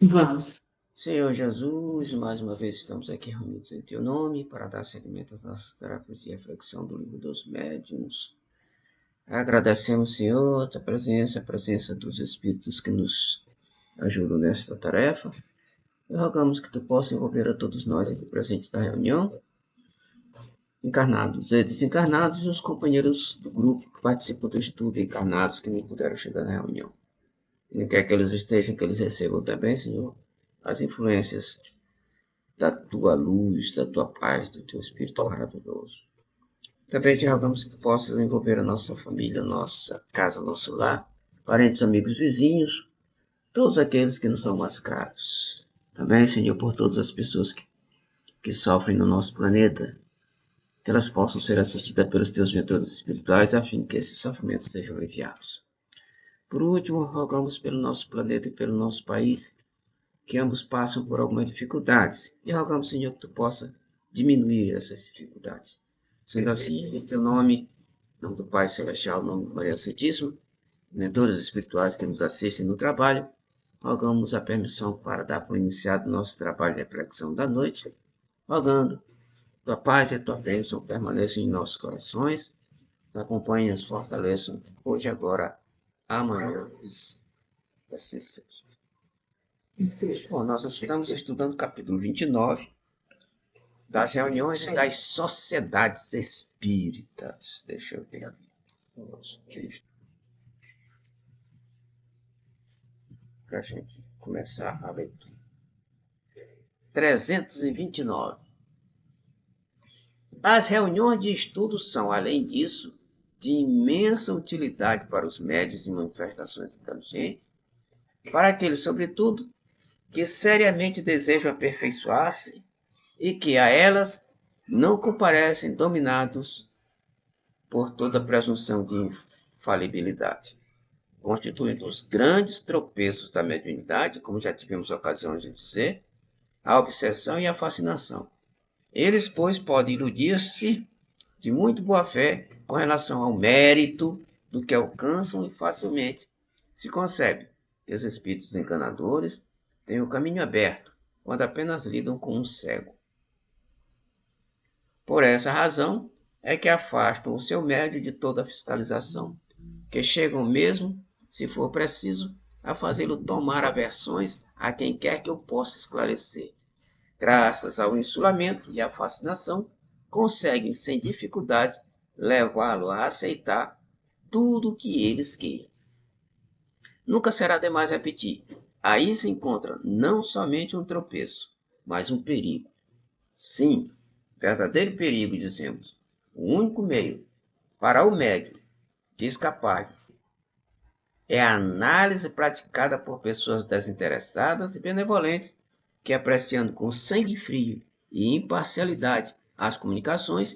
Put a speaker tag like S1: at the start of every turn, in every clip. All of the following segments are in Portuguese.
S1: Vamos.
S2: Senhor Jesus, mais uma vez estamos aqui reunidos em Teu nome para dar seguimento às nossas tarefas de reflexão do Livro dos Médiuns. Agradecemos, Senhor, a presença dos Espíritos que nos ajudam nesta tarefa. E rogamos que Tu possa envolver a todos nós aqui presentes na reunião, encarnados e desencarnados, e os companheiros do grupo que participam do estudo, encarnados que não puderam chegar na reunião. E quer que eles estejam, que eles recebam também, Senhor, as influências da Tua luz, da Tua paz, do Teu Espírito maravilhoso. Também te rogamos que Tu possas envolver a nossa família, nossa casa, nosso lar, parentes, amigos, vizinhos, todos aqueles que nos são mais caros. Também, Senhor, por todas as pessoas que sofrem no nosso planeta, que elas possam ser assistidas pelos Teus mentores espirituais, a fim que esses sofrimentos sejam aliviados. Por último, rogamos pelo nosso planeta e pelo nosso país, que ambos passam por algumas dificuldades, e rogamos, Senhor, que Tu possa diminuir essas dificuldades. Sendo assim, em Teu nome, em nome do Pai Celestial, em nome de Maria Santíssima, mentores espirituais que nos assistem no trabalho, rogamos a permissão para dar por iniciado o nosso trabalho de reflexão da noite, rogando Tua paz e a Tua bênção permaneçam em nossos corações, nos acompanhem, nos fortaleçam, hoje, agora, amanhã. Assim seja. Bom, nós estamos estudando o capítulo 29 das reuniões das sociedades espíritas. Deixa eu ver aqui. Para a gente começar a leitura. 329. As reuniões de estudo são, além disso, de imensa utilidade para os médiuns e manifestações inteligentes, para aqueles, sobretudo, que seriamente desejam aperfeiçoar-se e que a elas não comparecem dominados por toda presunção de infalibilidade. Constituem os grandes tropeços da mediunidade, como já tivemos ocasião de dizer, a obsessão e a fascinação. Eles, pois, podem iludir-se de muito boa fé com relação ao mérito do que alcançam e facilmente se concebe que os espíritos enganadores têm o caminho aberto quando apenas lidam com um cego. Por essa razão é que afastam o seu médio de toda fiscalização, que chegam mesmo, se for preciso, a fazê-lo tomar aversões a quem quer que eu possa esclarecer. Graças ao insulamento e à fascinação, conseguem sem dificuldade levá-lo a aceitar tudo o que eles queiram. Nunca será demais repetir. Aí se encontra não somente um tropeço, mas um perigo. Sim, verdadeiro perigo, dizemos. O único meio para o médium de escapar é a análise praticada por pessoas desinteressadas e benevolentes que, apreciando com sangue frio e imparcialidade as comunicações,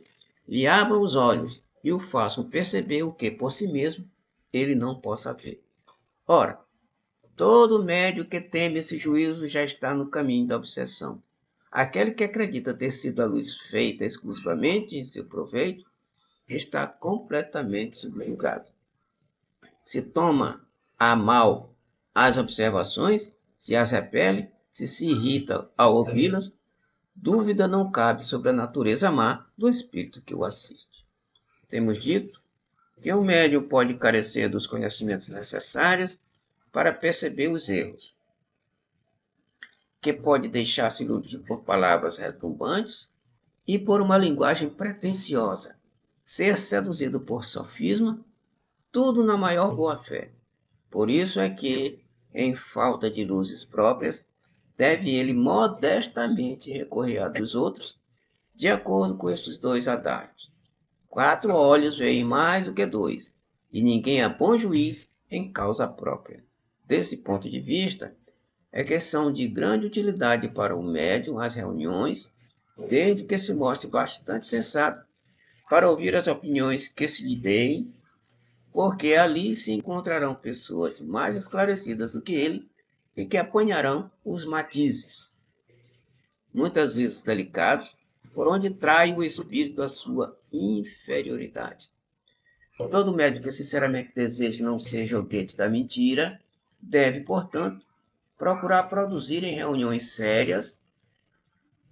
S2: lhe abram os olhos e o façam perceber o que por si mesmo ele não possa ver. Ora, todo médium que teme esse juízo já está no caminho da obsessão. Aquele que acredita ter sido a luz feita exclusivamente em seu proveito está completamente subjugado. Se toma a mal as observações, se as repele, se irrita ao ouvi-las, dúvida não cabe sobre a natureza má do espírito que o assiste. Temos dito que o médium pode carecer dos conhecimentos necessários para perceber os erros, que pode deixar-se iludir por palavras retumbantes e por uma linguagem pretensiosa, ser seduzido por sofisma, tudo na maior boa-fé. Por isso é que, em falta de luzes próprias, deve ele modestamente recorrer a dos outros, de acordo com estes dois adágios. 4 olhos veem mais do que 2, e ninguém é bom juiz em causa própria. Desse ponto de vista, é que são de grande utilidade para o médium as reuniões, desde que se mostre bastante sensato para ouvir as opiniões que se lhe deem, porque ali se encontrarão pessoas mais esclarecidas do que ele e que apanharão os matizes, muitas vezes delicados, por onde trai o espírito a sua inferioridade. Todo médium que sinceramente deseja não ser joguete da mentira deve, portanto, procurar produzir em reuniões sérias,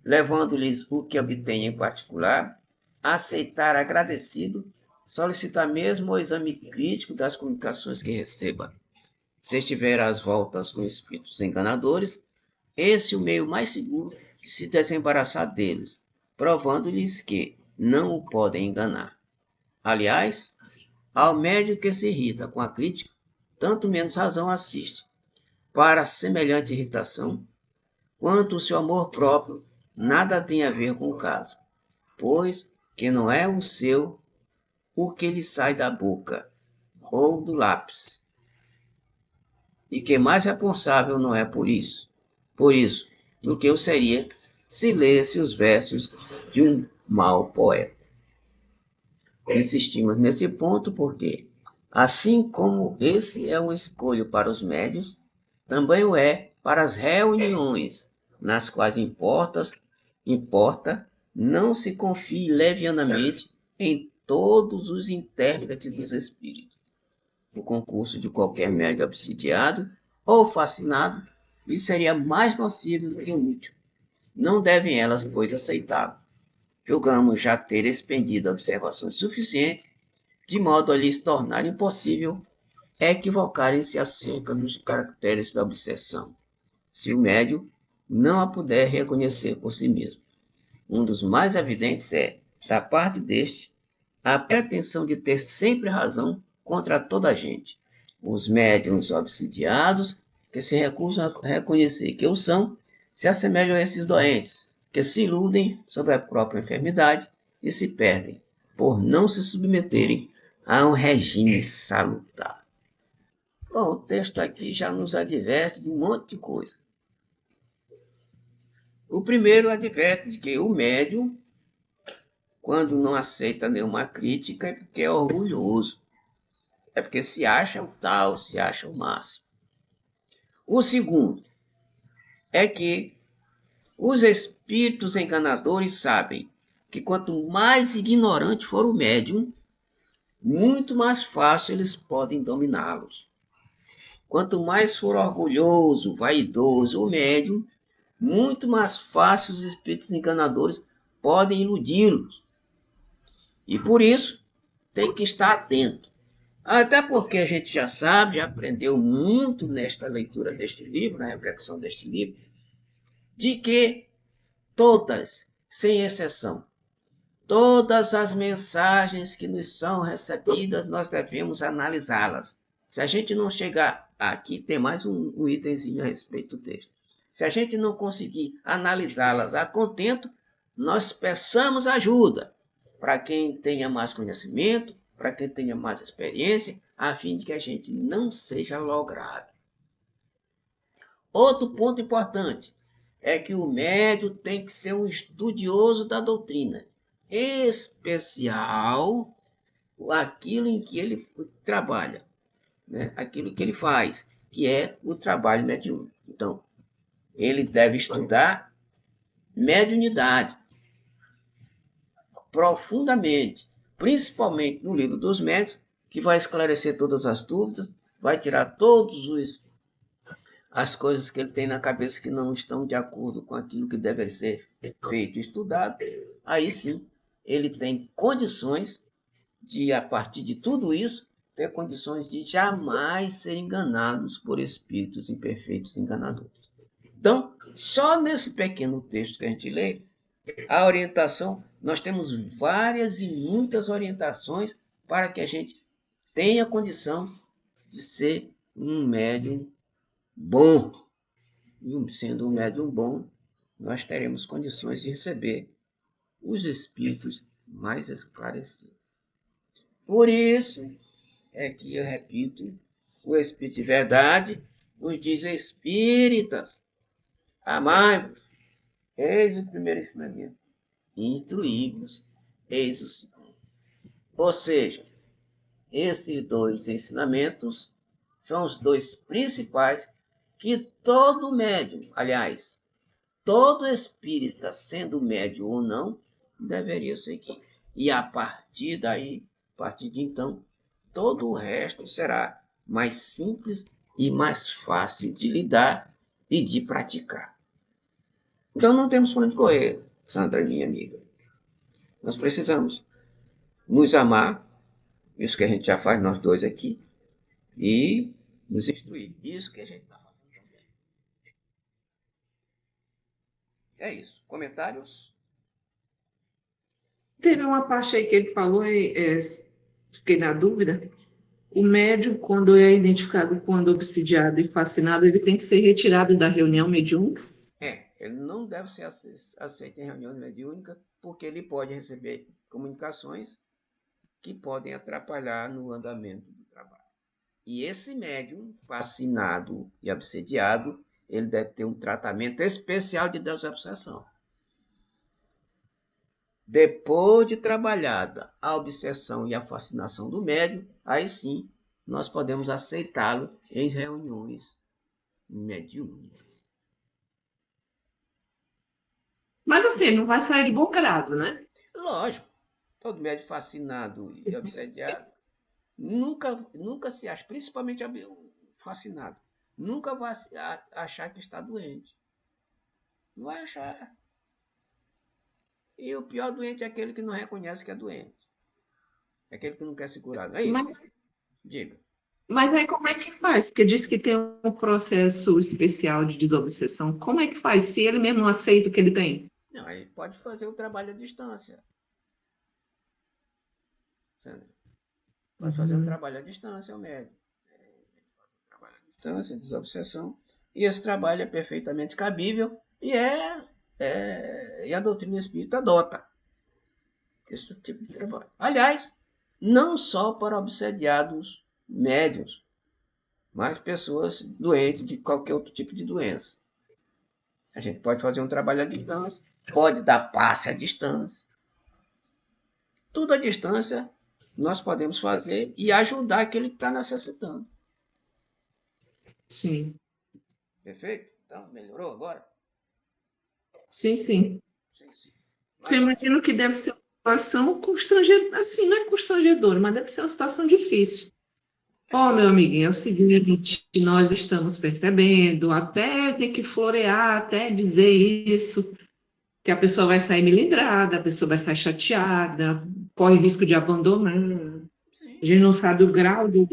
S2: levando-lhes o que obtém em particular, aceitar agradecido, solicitar mesmo o exame crítico das comunicações que receba. Se estiver às voltas com espíritos enganadores, esse é o meio mais seguro de se desembaraçar deles, provando-lhes que não o podem enganar. Aliás, ao médium que se irrita com a crítica, tanto menos razão assiste. Para semelhante irritação, quanto o seu amor próprio nada tem a ver com o caso, pois que não é o seu o que lhe sai da boca ou do lápis, e que mais responsável não é por isso, do que o seria se lesse os versos de um mau poeta. Insistimos nesse ponto porque, assim como esse é um escolho para os médios, também o é para as reuniões, nas quais importa não se confie levianamente em todos os intérpretes dos espíritos. O concurso de qualquer médium obsidiado ou fascinado lhe seria mais nocivo do que útil. Não devem elas, pois, aceitá-lo. Julgamos já ter expendido observações suficientes, de modo a lhes tornar impossível equivocarem-se acerca dos caracteres da obsessão, se o médium não a puder reconhecer por si mesmo. Um dos mais evidentes é, da parte deste, a pretensão de ter sempre razão contra toda a gente. Os médiuns obsidiados, que se recusam a reconhecer que o são, se assemelham a esses doentes, que se iludem sobre a própria enfermidade e se perdem, por não se submeterem a um regime salutar. Bom, o texto aqui já nos adverte de um monte de coisa. O primeiro adverte de que o médium, quando não aceita nenhuma crítica, é porque é orgulhoso. É porque se acha o tal, se acha o máximo. O segundo é que os espíritos enganadores sabem que quanto mais ignorante for o médium, muito mais fácil eles podem dominá-los. Quanto mais for orgulhoso, vaidoso o médium, muito mais fácil os espíritos enganadores podem iludi-los. E por isso, tem que estar atento. Até porque a gente já sabe, já aprendeu muito nesta leitura deste livro, na reflexão deste livro, de que todas, sem exceção, todas as mensagens que nos são recebidas, nós devemos analisá-las. Se a gente não chegar aqui, tem mais um itemzinho a respeito do texto. Se a gente não conseguir analisá-las a contento, nós peçamos ajuda para quem tenha mais conhecimento, para quem tenha mais experiência, a fim de que a gente não seja logrado. Outro ponto importante é que o médium tem que ser um estudioso da doutrina, especial aquilo em que ele trabalha, né? Aquilo que ele faz, que é o trabalho mediúnico. Então, ele deve estudar mediunidade profundamente, principalmente no livro dos médiuns, que vai esclarecer todas as dúvidas, vai tirar as coisas que ele tem na cabeça que não estão de acordo com aquilo que deve ser feito e estudado. Aí sim, ele tem condições de, a partir de tudo isso, ter condições de jamais ser enganados por espíritos imperfeitos enganadores. Então, só nesse pequeno texto que a gente lê, a orientação, nós temos várias e muitas orientações para que a gente tenha condição de ser um médium bom. E sendo um médium bom, nós teremos condições de receber os espíritos mais esclarecidos. Por isso é que eu repito, o Espírito de Verdade nos diz: espíritas, amai-vos. Eis o primeiro ensinamento. Instruí-vos. Eis o segundo. Ou seja, esses dois ensinamentos são os dois principais que todo médium, aliás, todo espírita, sendo médium ou não, deveria seguir. E a partir daí, a partir de então, todo o resto será mais simples e mais fácil de lidar e de praticar. Então não temos para onde correr, Sandra, minha amiga. Nós precisamos nos amar, isso que a gente já faz nós dois aqui, e nos instruir. Isso que a gente está fazendo também. É isso. Comentários?
S1: Teve uma parte aí que ele falou, fiquei na dúvida. O médium, quando é identificado quando obsidiado e fascinado, ele tem que ser retirado da reunião mediúnica?
S2: Ele não deve ser aceito em reuniões mediúnicas, porque ele pode receber comunicações que podem atrapalhar no andamento do trabalho. E esse médium fascinado e obsediado, ele deve ter um tratamento especial de desobsessão. Depois de trabalhada a obsessão e a fascinação do médium, aí sim nós podemos aceitá-lo em reuniões mediúnicas.
S1: Mas assim, não vai sair de bom grado, né?
S2: Lógico, todo médium fascinado e obsediado nunca se acha, principalmente fascinado, nunca vai achar que está doente. Não vai achar. E o pior doente é aquele que não reconhece que é doente. É aquele que não quer se curar. Não é isso? Diga.
S1: Mas aí como é que faz? Porque diz que tem um processo especial de desobsessão. Como é que faz se ele mesmo não aceita o que ele tem?
S2: Não, aí pode fazer o trabalho à distância. Pode fazer um trabalho à distância, o médico. Trabalho à distância, desobsessão. E esse trabalho é perfeitamente cabível e a doutrina espírita adota esse tipo de trabalho. Aliás, não só para obsediados médios, mas pessoas doentes de qualquer outro tipo de doença. A gente pode fazer um trabalho à distância, pode dar passe à distância. Tudo à distância nós podemos fazer e ajudar aquele que está necessitando.
S1: Sim.
S2: Perfeito? Então, melhorou agora?
S1: Sim, sim.
S2: Sim.
S1: Eu imagino que deve ser uma situação constrangedora. Assim, não é constrangedora, mas deve ser uma situação difícil. Meu amiguinho, é o seguinte, nós estamos percebendo, até ter que florear, até dizer isso, que a pessoa vai sair melindrada, a pessoa vai sair chateada, corre risco de abandonar. A gente não sabe o grau do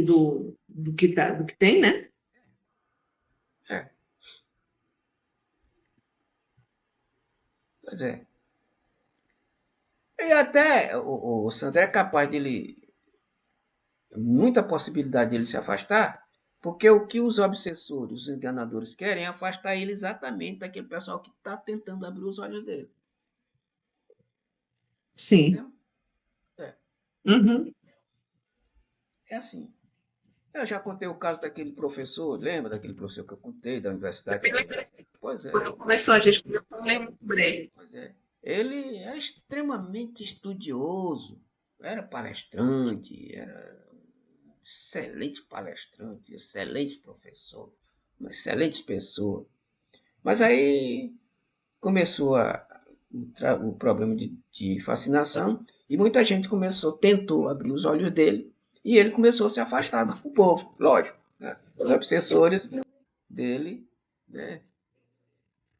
S1: que tem, né?
S2: Pois é. E até o Sandré é capaz de ele. Muita possibilidade de ele se afastar, porque o que os obsessores, os enganadores querem é afastar ele exatamente daquele pessoal que está tentando abrir os olhos dele.
S1: Sim. Uhum.
S2: É assim. Eu já contei o caso daquele professor, lembra daquele professor que eu contei da universidade? Pois é.
S1: Quando começou a gente, eu lembrei.
S2: Pois é. Ele era extremamente estudioso, era palestrante, era excelente palestrante, excelente professor, uma excelente pessoa. Mas aí começou o problema de fascinação e muita gente tentou abrir os olhos dele e ele começou a se afastar do povo, lógico. Né? Os obsessores dele, né?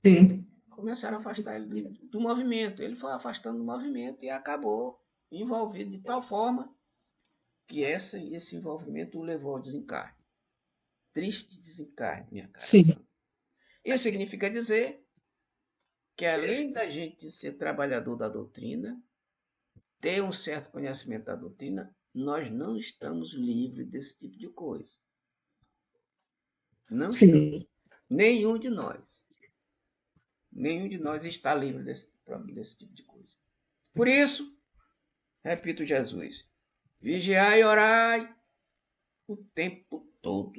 S1: Sim.
S2: Começaram a afastar ele do movimento. Ele foi afastando do movimento e acabou envolvido de tal forma que esse envolvimento o levou ao desencarne. Triste desencarne, minha cara.
S1: Sim.
S2: Isso significa dizer que além da gente ser trabalhador da doutrina, ter um certo conhecimento da doutrina, nós não estamos livres desse tipo de coisa. Não estamos. Nenhum de nós. Nenhum de nós está livre desse tipo de coisa. Por isso, repito Jesus, vigiai e orai o tempo todo.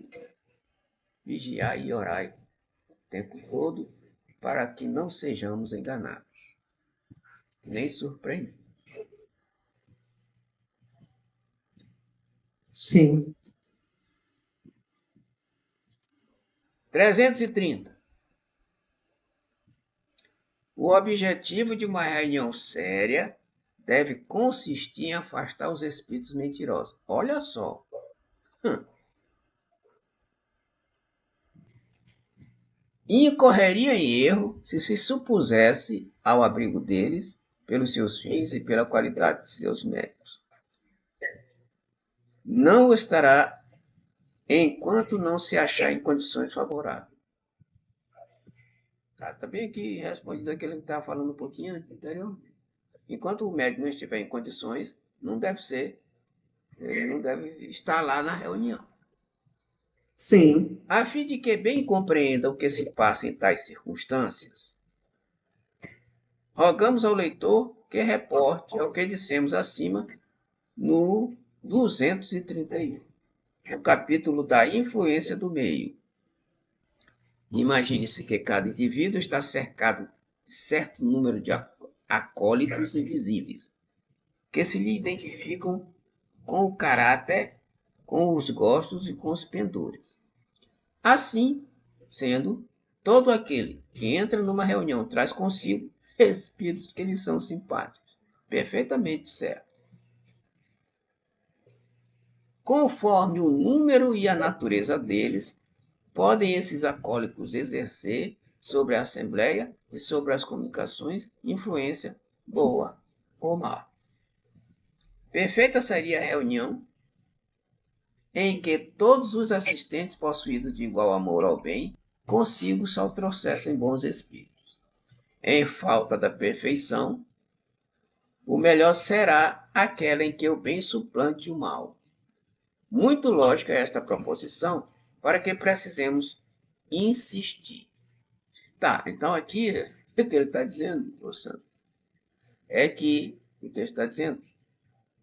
S2: Vigiai e orai o tempo todo para que não sejamos enganados, nem surpreendidos.
S1: Sim.
S2: 330. O objetivo de uma reunião séria deve consistir em afastar os espíritos mentirosos. Olha só. incorreria em erro se supusesse ao abrigo deles, pelos seus fins e pela qualidade de seus méritos. Não estará enquanto não se achar em condições favoráveis. Tá bem aqui respondido aquilo que estava falando um pouquinho anterior. Enquanto o médico não estiver em condições, ele não deve estar lá na reunião.
S1: Sim.
S2: A fim de que bem compreenda o que se passa em tais circunstâncias, rogamos ao leitor que reporte ao que dissemos acima no 231, o capítulo da influência do meio. Imagine-se que cada indivíduo está cercado de certo número de acólitos invisíveis, que se lhe identificam com o caráter, com os gostos e com os pendores. Assim sendo, todo aquele que entra numa reunião traz consigo espíritos que lhe são simpáticos. Perfeitamente certo. Conforme o número e a natureza deles, podem esses acólitos exercer sobre a Assembleia e sobre as comunicações influência boa ou má. Perfeita seria a reunião em que todos os assistentes possuídos de igual amor ao bem consigo só trouxessem bons espíritos. Em falta da perfeição, o melhor será aquela em que o bem suplante o mal. Muito lógica é esta proposição para que precisemos insistir. Tá, então aqui o que ele está dizendo, Santo, é que o texto está dizendo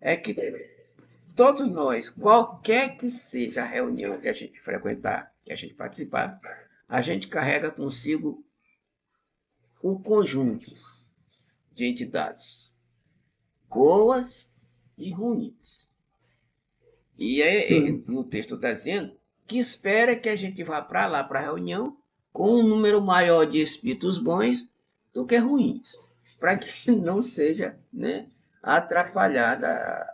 S2: é que todos nós, qualquer que seja a reunião que a gente frequentar, que a gente participar, a gente carrega consigo um conjunto de entidades, boas e ruins. E o texto está dizendo que espera que a gente vá para lá, para a reunião, com um número maior de espíritos bons do que ruins, para que não seja, né, atrapalhada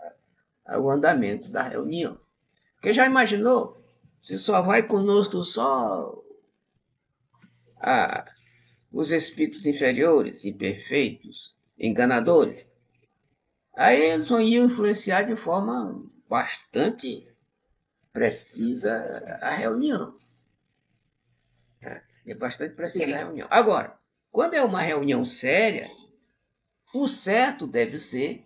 S2: o andamento da reunião. Porque já imaginou, se só vai conosco só os espíritos inferiores, imperfeitos, enganadores, aí eles vão influenciar de forma bastante precisa a reunião. É bastante precisa a reunião. Agora, quando é uma reunião séria, o certo deve ser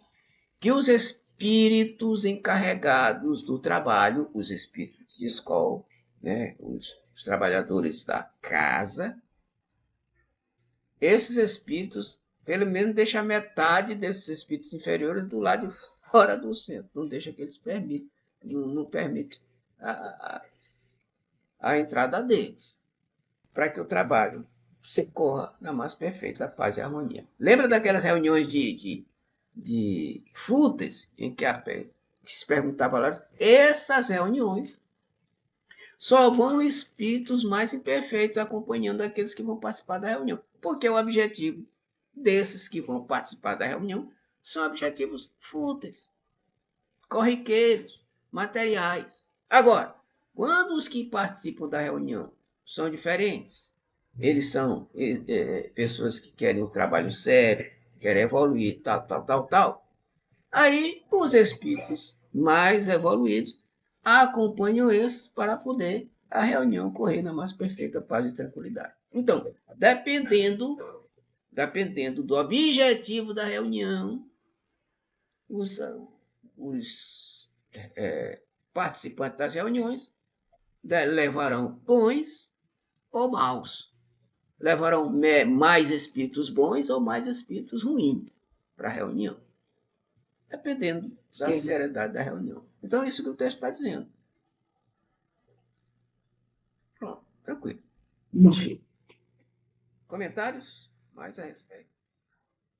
S2: que os espíritos encarregados do trabalho, os espíritos de escola, né, os trabalhadores da casa, esses espíritos, pelo menos, deixam metade desses espíritos inferiores do lado de fora do centro. Não deixa que eles permitam, não permite a entrada deles, para que o trabalho se corra na mais perfeita paz e harmonia. Lembra daquelas reuniões de fúteis em que se perguntava lá? Essas reuniões só vão espíritos mais imperfeitos acompanhando aqueles que vão participar da reunião, porque o objetivo desses que vão participar da reunião são objetivos fúteis, corriqueiros, materiais. Agora, quando os que participam da reunião são diferentes, eles são pessoas que querem um trabalho sério, querem evoluir, tal. Aí, os espíritos mais evoluídos acompanham esses para poder a reunião correr na mais perfeita paz e tranquilidade. Então, dependendo do objetivo da reunião, os participantes das reuniões levarão bons ou maus. Levarão mais espíritos bons ou mais espíritos ruins para a reunião, dependendo da seriedade da reunião. Então, é isso que o texto está dizendo. Pronto, tranquilo. Comentários? Mais a respeito.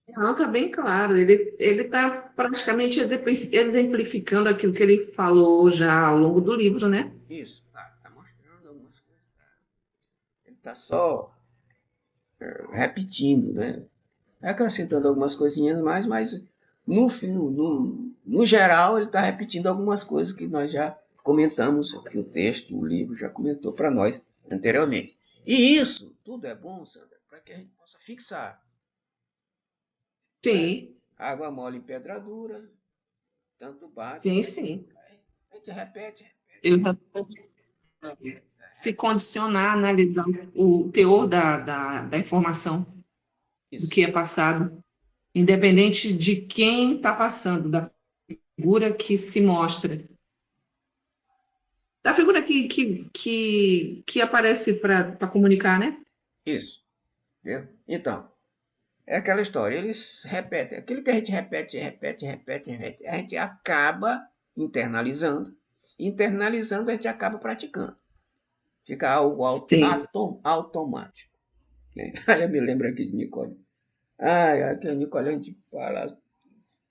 S1: Não, está bem claro. Ele está praticamente exemplificando aquilo que ele falou já ao longo do livro, né?
S2: Isso, está mostrando algumas coisas. Ele está só repetindo, né? Acrescentando algumas coisinhas mais, mas no geral ele está repetindo algumas coisas que nós já comentamos, que o texto, o livro já comentou para nós anteriormente. E isso tudo é bom, Sandra, para que a gente possa fixar.
S1: Sim,
S2: Água mole em pedra dura, tanto bate.
S1: sim.
S2: A gente repete.
S1: Eu já se condicionar, analisar o teor da informação, do
S2: Isso.
S1: que é passado, independente de quem está passando, da figura que se mostra, da figura que aparece para comunicar, né?
S2: Isso. Entendeu? Então, é aquela história. Eles repetem. Aquilo que a gente repete, a gente acaba internalizando. Internalizando, a gente acaba praticando. Fica algo
S1: Sim.
S2: automático. Né? Aí eu me lembro aqui de Nicole. Aqui a Nicole, a gente fala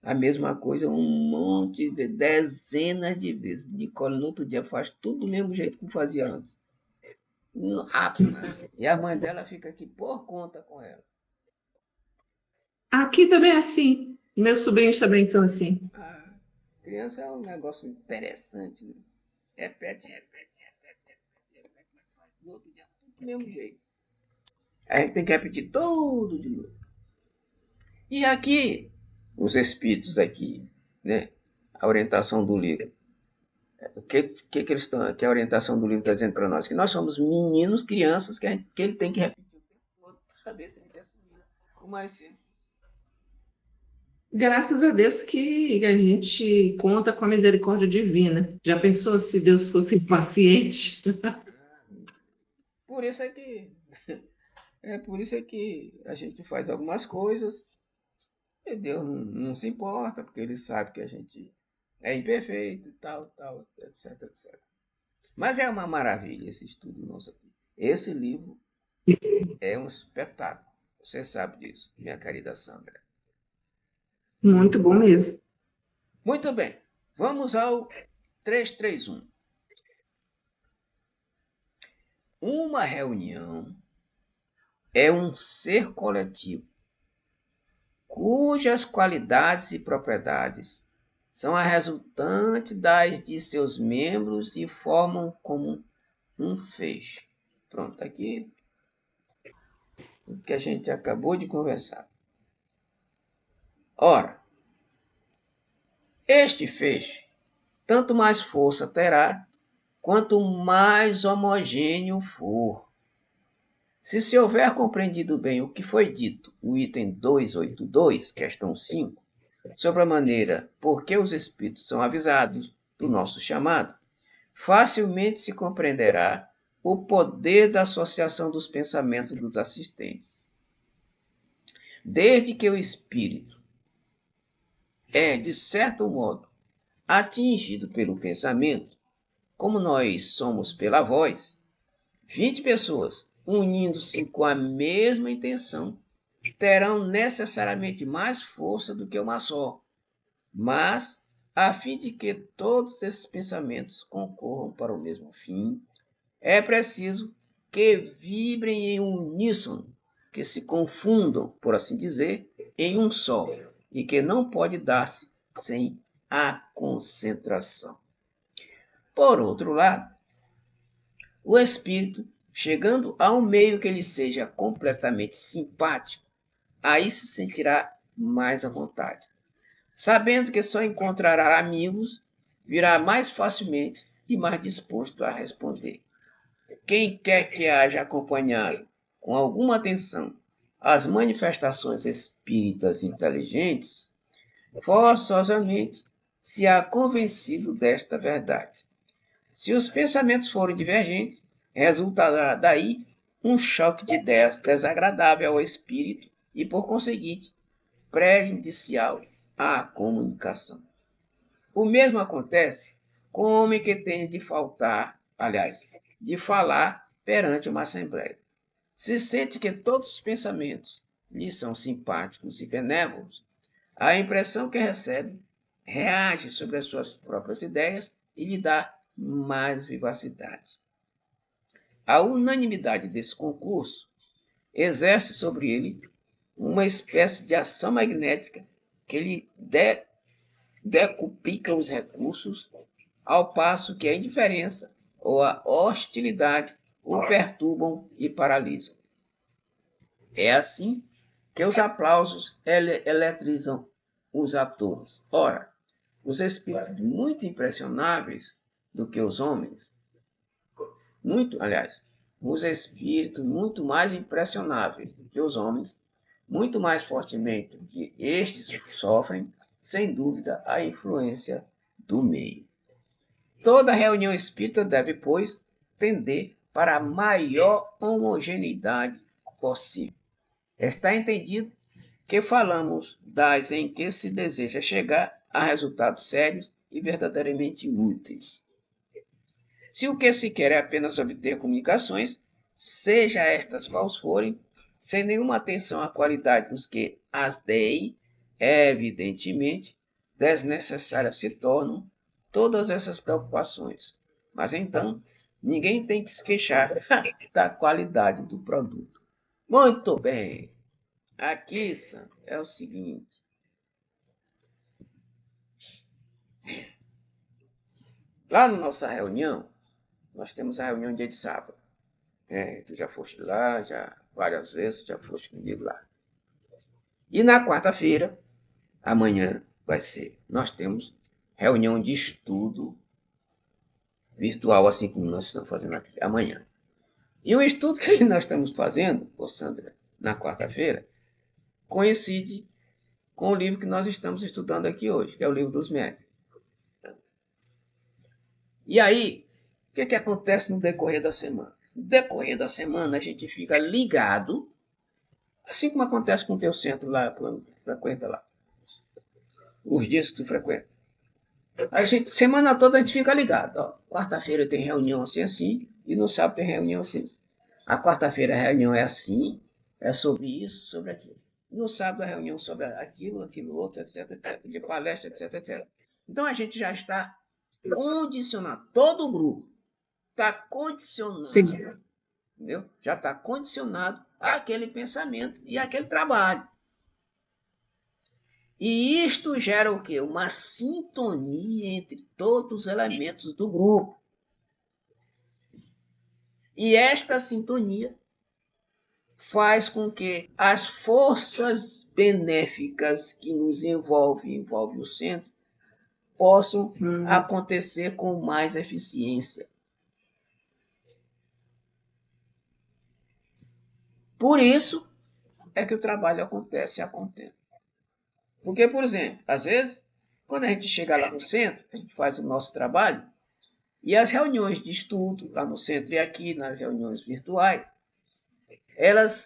S2: a mesma coisa um monte de dezenas de vezes. Nicole no outro dia faz tudo do mesmo jeito que fazia antes. Rápido. Né? E a mãe dela fica aqui por conta com ela.
S1: Aqui também é assim. Meus sobrinhos também são assim.
S2: Criança é um negócio interessante. Né? Repete. Mas faz no outro dia tudo do mesmo jeito. A gente tem que repetir tudo de novo. E aqui, os espíritos aqui, né? A orientação do livro. O que eles estão, que a orientação do livro está dizendo para nós? Que nós somos meninos, crianças, que ele tem que repetir o tempo todo para saber se ele quer subir o mais cedo.
S1: Graças a Deus que a gente conta com a misericórdia divina. Já pensou se Deus fosse paciente?
S2: Por isso é que por isso é que a gente faz algumas coisas e Deus não se importa, porque ele sabe que a gente é imperfeito e tal, etc. Mas é uma maravilha esse estudo nosso aqui. Esse livro é um espetáculo. Você sabe disso, minha querida Sandra.
S1: Muito bom mesmo.
S2: Muito bem. Vamos ao 331. Uma reunião é um ser coletivo cujas qualidades e propriedades são a resultante das de seus membros e formam como um feixe. Pronto, aqui o que a gente acabou de conversar. Ora, este feixe tanto mais força terá, quanto mais homogêneo for. Se houver compreendido bem o que foi dito, o item 282, questão 5, sobre a maneira por que os espíritos são avisados do nosso chamado, facilmente se compreenderá o poder da associação dos pensamentos dos assistentes. Desde que o espírito é, de certo modo, atingido pelo pensamento, como nós somos pela voz, 20 pessoas, unindo-se com a mesma intenção, terão necessariamente mais força do que uma só. Mas, a fim de que todos esses pensamentos concorram para o mesmo fim, é preciso que vibrem em uníssono, que se confundam, por assim dizer, em um só, e que não pode dar-se sem a concentração. Por outro lado, o espírito, chegando a um meio que lhe seja completamente simpático, aí se sentirá mais à vontade. Sabendo que só encontrará amigos, virá mais facilmente e mais disposto a responder. Quem quer que haja acompanhado com alguma atenção as manifestações espíritas inteligentes, forçosamente se há convencido desta verdade. Se os pensamentos forem divergentes, resultará daí um choque de ideias desagradável ao espírito e, por conseguinte, prejudicial à comunicação. O mesmo acontece com o homem que tem de de falar perante uma assembleia. Se sente que todos os pensamentos lhe são simpáticos e benévolos, a impressão que recebe reage sobre as suas próprias ideias e lhe dá mais vivacidade. A unanimidade desse concurso exerce sobre ele uma espécie de ação magnética que lhe decuplica os recursos, ao passo que a indiferença ou a hostilidade o perturbam e paralisam. É assim que os aplausos eletrizam os atores. Ora, os espíritos muito impressionáveis do que os homens, os espíritos muito mais impressionáveis do que os homens, muito mais fortemente do que estes sofrem, sem dúvida, a influência do meio. Toda reunião espírita deve, pois, tender para a maior homogeneidade possível. Está entendido que falamos das em que se deseja chegar a resultados sérios e verdadeiramente úteis. Se o que se quer é apenas obter comunicações, seja estas quais forem, sem nenhuma atenção à qualidade dos que as deem, evidentemente, desnecessárias se tornam todas essas preocupações. Mas então, ninguém tem que se queixar da qualidade do produto. Muito bem. Aqui é o seguinte. Lá na nossa reunião, nós temos a reunião dia de sábado. Tu já foste lá, já várias vezes, já foste comigo lá. E na quarta-feira, amanhã vai ser, nós temos reunião de estudo virtual, assim como nós estamos fazendo aqui, amanhã. E o estudo que nós estamos fazendo, Sandra, na quarta-feira, coincide com o livro que nós estamos estudando aqui hoje, que é o Livro dos Médiuns. E aí, o que acontece no decorrer da semana? No decorrer da semana, a gente fica ligado, assim como acontece com o teu centro lá, quando frequenta lá. Os dias que tu frequenta. A gente, semana toda a gente fica ligado. Ó, quarta-feira tem reunião assim, e no sábado tem reunião assim. A quarta-feira a reunião é assim, é sobre isso, sobre aquilo. No sábado a reunião sobre aquilo outro, etc, etc, de palestra, etc, etc. Então a gente já está condicionado, todo o grupo está condicionado, entendeu? Já está condicionado àquele pensamento e àquele trabalho. E isto gera o quê? Uma sintonia entre todos os elementos do grupo. E esta sintonia faz com que as forças benéficas que nos envolvem o centro, possam acontecer com mais eficiência. Por isso é que o trabalho acontece a contento. Porque, por exemplo, às vezes, quando a gente chega lá no centro, a gente faz o nosso trabalho, e as reuniões de estudo lá no centro e aqui nas reuniões virtuais, elas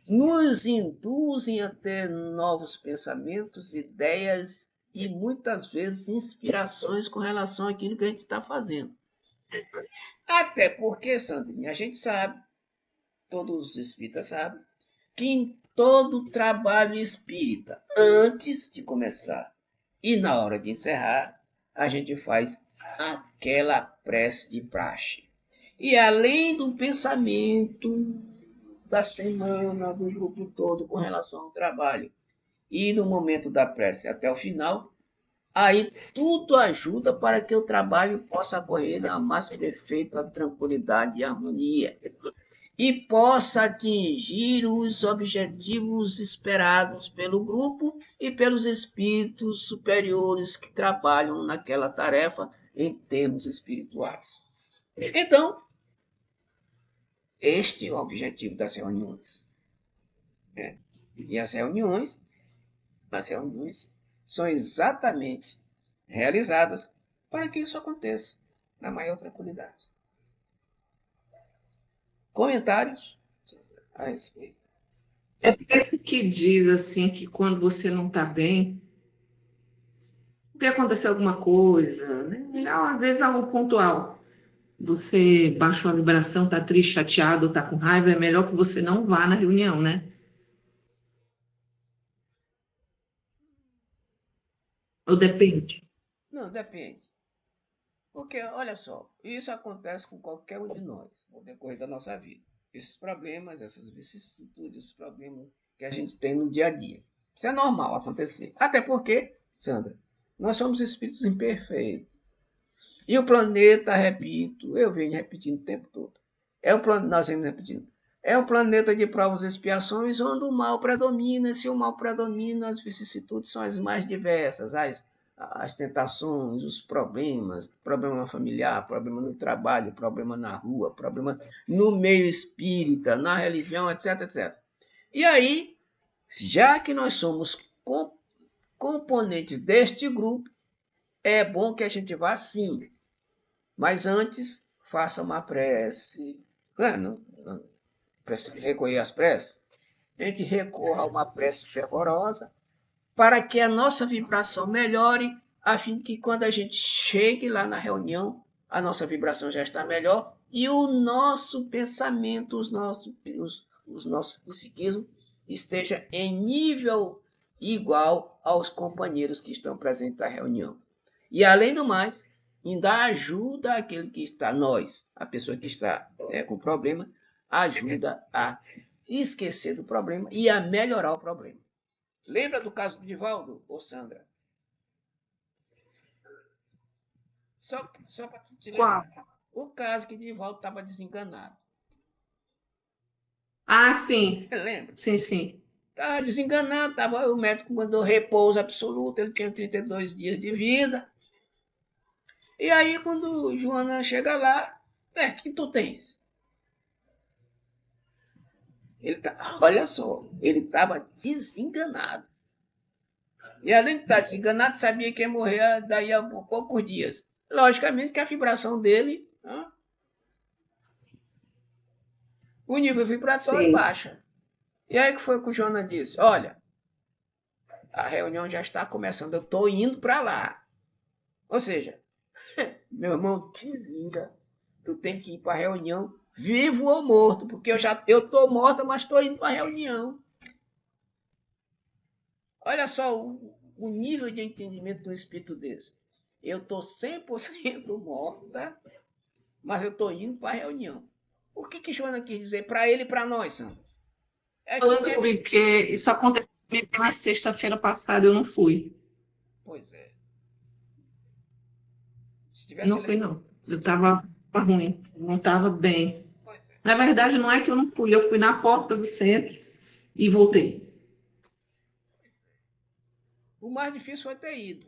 S2: nos induzem a ter novos pensamentos, ideias e muitas vezes inspirações com relação àquilo que a gente está fazendo. Até porque, Sandrinha, a gente sabe, todos os espíritas sabem, que em todo trabalho espírita, antes de começar e na hora de encerrar, a gente faz aquela prece de praxe. E além do pensamento da semana, do grupo todo com relação ao trabalho, e no momento da prece até o final, aí tudo ajuda para que o trabalho possa correr na mais perfeita tranquilidade e harmonia e possa atingir os objetivos esperados pelo grupo e pelos espíritos superiores que trabalham naquela tarefa em termos espirituais. Então, este é o objetivo das reuniões. E as reuniões são exatamente realizadas para que isso aconteça na maior tranquilidade. Comentários a respeito?
S1: É esse que diz assim que quando você não está bem, se acontecer alguma coisa, né? Às vezes algo pontual. Você baixou a vibração, está triste, chateado, está com raiva, é melhor que você não vá na reunião, né? Ou depende?
S2: Não, depende. Porque, olha só, isso acontece com qualquer um de nós, no decorrer da nossa vida. Esses problemas, essas vicissitudes, esses problemas que a gente tem no dia a dia. Isso é normal acontecer. Até porque, Sandra, nós somos espíritos imperfeitos. E o planeta, repito, eu venho repetindo o tempo todo, Nós vemos repetindo. É um planeta de provas e expiações onde o mal predomina. Se o mal predomina, as vicissitudes são as mais diversas, as tentações, os problemas, problema familiar, problema no trabalho, problema na rua, problema no meio espírita, na religião, etc, etc. E aí, já que nós somos componentes deste grupo, é bom que a gente vá sim. Mas antes, faça uma prece. Não recorrer às preces. A gente recorra a uma prece fervorosa para que a nossa vibração melhore, a fim de que quando a gente chegue lá na reunião, a nossa vibração já está melhor e o nosso pensamento, os nossos psiquismos esteja em nível igual aos companheiros que estão presentes na reunião. E além do mais, ainda ajuda aquele que está, a pessoa que está com problema, ajuda a esquecer do problema e a melhorar o problema. Lembra do caso do Divaldo, ou Sandra? Só para te lembrar. O caso que Divaldo estava desenganado.
S1: Ah, sim.
S2: Lembra?
S1: Sim.
S2: Estava desenganado, o médico mandou repouso absoluto, ele tinha 32 dias de vida. E aí, quando Joana chega lá, o que tu tens? Olha só, ele estava desenganado. E além de estar desenganado, sabia que ia morrer daí a poucos dias. Logicamente que a vibração dele, o nível vibratório baixa. E aí que foi que o Jonas disse, olha, a reunião já está começando, eu estou indo para lá. Ou seja, meu irmão, desliga. Tu tem que ir para a reunião, vivo ou morto, porque eu estou morta, mas estou indo para a reunião. Olha só o nível de entendimento de um espírito desse. Eu estou 100% morta, mas eu estou indo para a reunião. O que Joana quis dizer para ele e para nós, Sandra?
S1: Falando comigo, porque isso aconteceu na sexta-feira passada, eu não fui.
S2: Pois é.
S1: Não fui, não. Eu estava ruim, não estava bem. Na verdade, não é que eu não fui, eu fui na porta do centro e voltei.
S2: O mais difícil foi ter ido.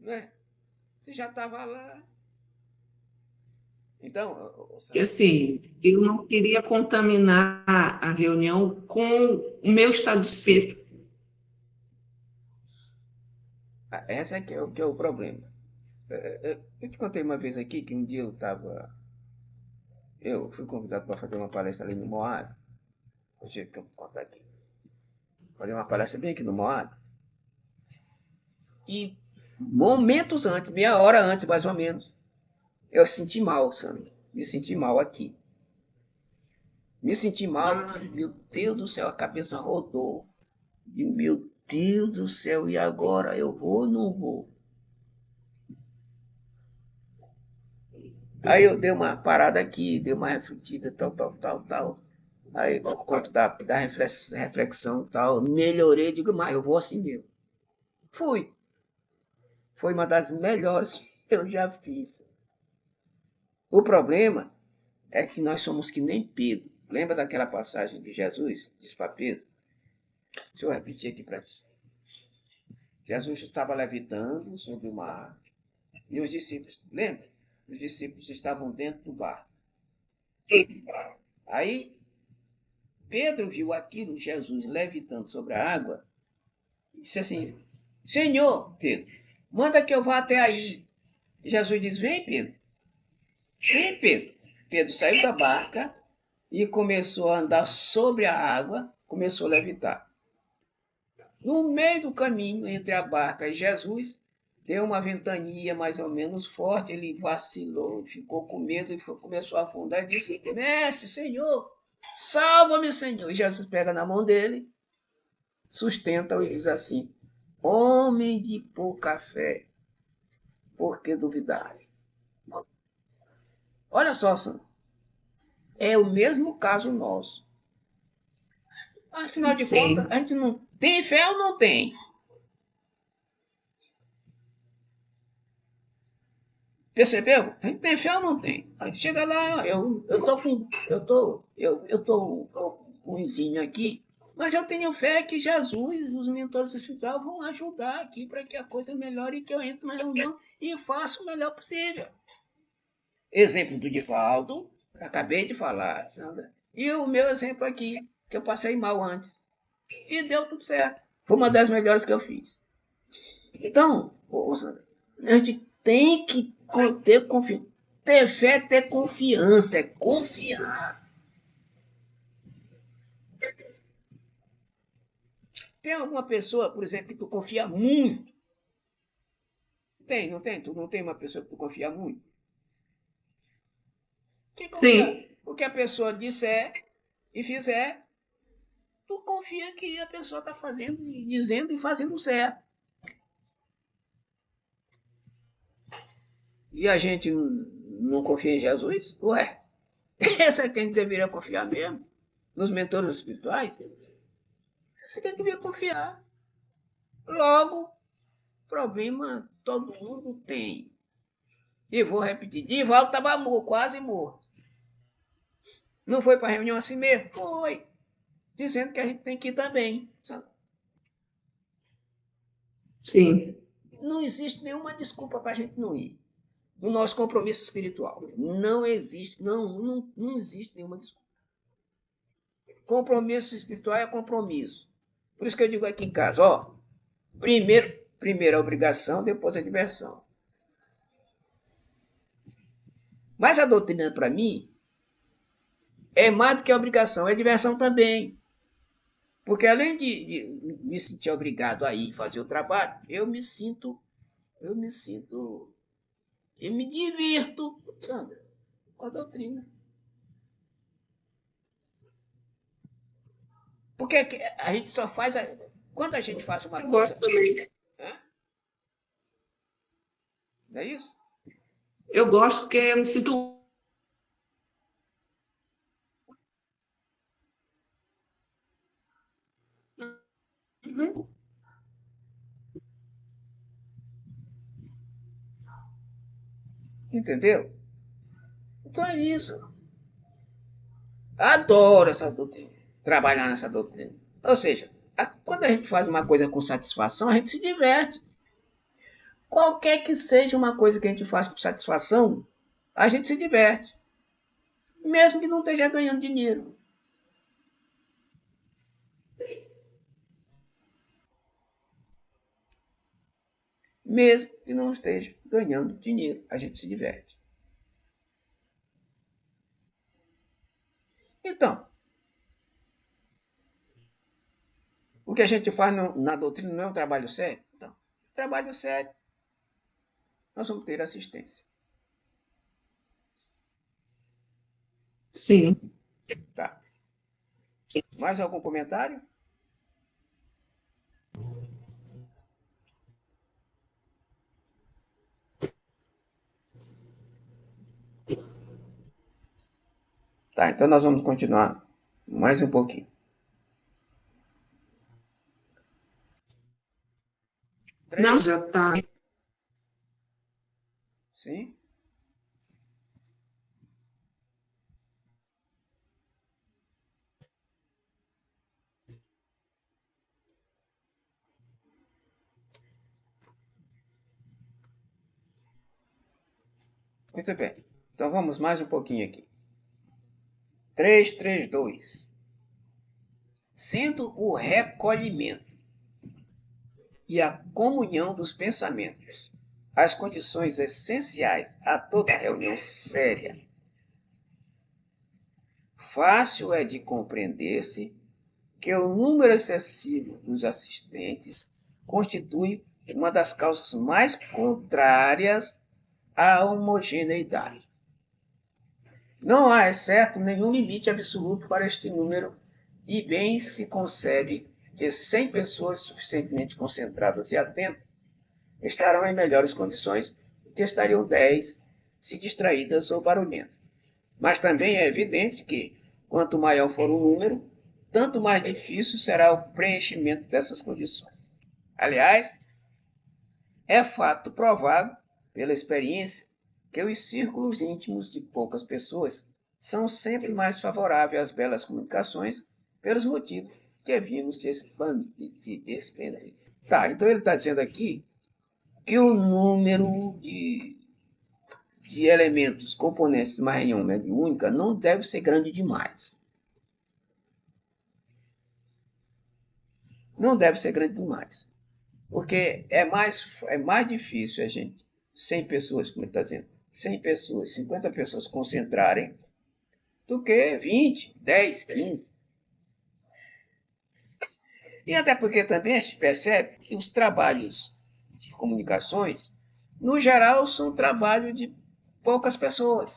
S2: Né? Você já estava lá. Então,
S1: assim, eu não queria contaminar a reunião com o meu estado de espírito.
S2: Esse que é o problema. Eu te contei uma vez aqui que um dia eu fui convidado para fazer uma palestra ali no Moab. O jeito que eu vou contar aqui. Fazer uma palestra bem aqui no Moab. E momentos antes, meia hora antes mais ou menos, eu senti mal, Sandra. Me senti mal aqui. Me senti mal, meu Deus do céu, a cabeça rodou. E meu Deus do céu, e agora? Eu vou ou não vou? Aí eu dei uma parada aqui, dei uma refletida, tal. Aí, por conta da reflexão tal, melhorei, digo, mas eu vou assim mesmo. Fui. Foi uma das melhores que eu já fiz. O problema é que nós somos que nem Pedro. Lembra daquela passagem de Jesus? Diz para Pedro. Deixa eu repetir aqui para ti. Jesus estava levitando sobre o mar. E os discípulos, lembra? Os discípulos estavam dentro do barco. Aí, Pedro viu aquilo, Jesus levitando sobre a água, e disse assim, Senhor, Pedro, manda que eu vá até aí. E Jesus diz, vem, Pedro. Vem, Pedro. Pedro saiu da barca e começou a andar sobre a água, começou a levitar. No meio do caminho entre a barca e Jesus, deu uma ventania mais ou menos forte, ele vacilou, ficou com medo e começou a afundar e disse, Mestre, Senhor, salva-me, Senhor. E Jesus pega na mão dele, sustenta-o e diz assim, homem de pouca fé, por que duvidar? Olha só, Sandro, é o mesmo caso nosso. Afinal de contas, a gente não tem fé ou não tem? Percebeu? A gente tem fé ou não tem? Aí chega lá, eu tô ruimzinho aqui, mas eu tenho fé que Jesus, os mentores espirituais vão ajudar aqui para que a coisa melhore e que eu entre na reunião e faça o melhor possível. Exemplo do Divaldo, acabei de falar, Sandra. E o meu exemplo aqui, que eu passei mal antes. E deu tudo certo. Foi uma das melhores que eu fiz. Então, Sandra, a gente tem que ter confiança. Ter fé é ter confiança, é confiar. Tem alguma pessoa, por exemplo, que tu confia muito? Tem, não tem? Tu não tem uma pessoa que tu confia muito? Que confia?
S1: Sim.
S2: O que a pessoa disser e fizer, tu confia que a pessoa está fazendo, dizendo e fazendo certo. E a gente não confia em Jesus? Ué, essa é quem deveria confiar mesmo. Nos mentores espirituais? Você tem que deveria confiar. Logo, problema todo mundo tem. E vou repetir, Divaldo estava quase morto. Não foi para a reunião assim mesmo? Foi. Dizendo que a gente tem que ir também.
S1: Sim.
S2: Não existe nenhuma desculpa para a gente não ir. No nosso compromisso espiritual. Não existe, não existe nenhuma desculpa. Compromisso espiritual é compromisso. Por isso que eu digo aqui em casa, ó, primeiro a obrigação, depois a diversão. Mas a doutrina, para mim, é mais do que a obrigação, é diversão também. Porque além de me sentir obrigado a ir fazer o trabalho, eu me divirto, Sandra, com a doutrina. Porque a gente só faz, quando a gente faz uma coisa...
S1: Eu gosto também.
S2: Não é isso?
S1: Eu gosto porque eu me sinto... Uhum.
S2: Entendeu? Então é isso. Adoro essa doutrina. Trabalhar nessa doutrina. Ou seja, quando a gente faz uma coisa com satisfação, a gente se diverte. Qualquer que seja uma coisa que a gente faz com satisfação, a gente se diverte. Mesmo que não esteja ganhando dinheiro. Mesmo que não esteja ganhando dinheiro, a gente se diverte. Então, o que a gente faz na doutrina não é um trabalho sério? Então, trabalho sério, nós vamos ter assistência.
S1: Sim.
S2: Tá. Mais algum comentário? Tá, então nós vamos continuar mais um pouquinho.
S1: Não, já está.
S2: Sim? Muito bem. Então vamos mais um pouquinho aqui. 332. Sendo o recolhimento e a comunhão dos pensamentos as condições essenciais a toda reunião séria, fácil é de compreender-se que o número excessivo dos assistentes constitui uma das causas mais contrárias à homogeneidade. Não há, é certo, nenhum limite absoluto para este número, e bem se concebe que 100 pessoas suficientemente concentradas e atentas estarão em melhores condições do que estariam 10 se distraídas ou barulhentas. Mas também é evidente que, quanto maior for o número, tanto mais difícil será o preenchimento dessas condições. Aliás, é fato provado pela experiência que os círculos íntimos de poucas pessoas são sempre mais favoráveis às belas comunicações pelos motivos que vimos se expandir. Tá, então ele está dizendo aqui que o número de elementos componentes de uma reunião mediúnica não deve ser grande demais. Não deve ser grande demais. Porque é mais difícil a gente, 100 pessoas, como ele está dizendo, 100 pessoas, 50 pessoas concentrarem, do que 20, 10, 15. E até porque também a gente percebe que os trabalhos de comunicações, no geral, são trabalho de poucas pessoas.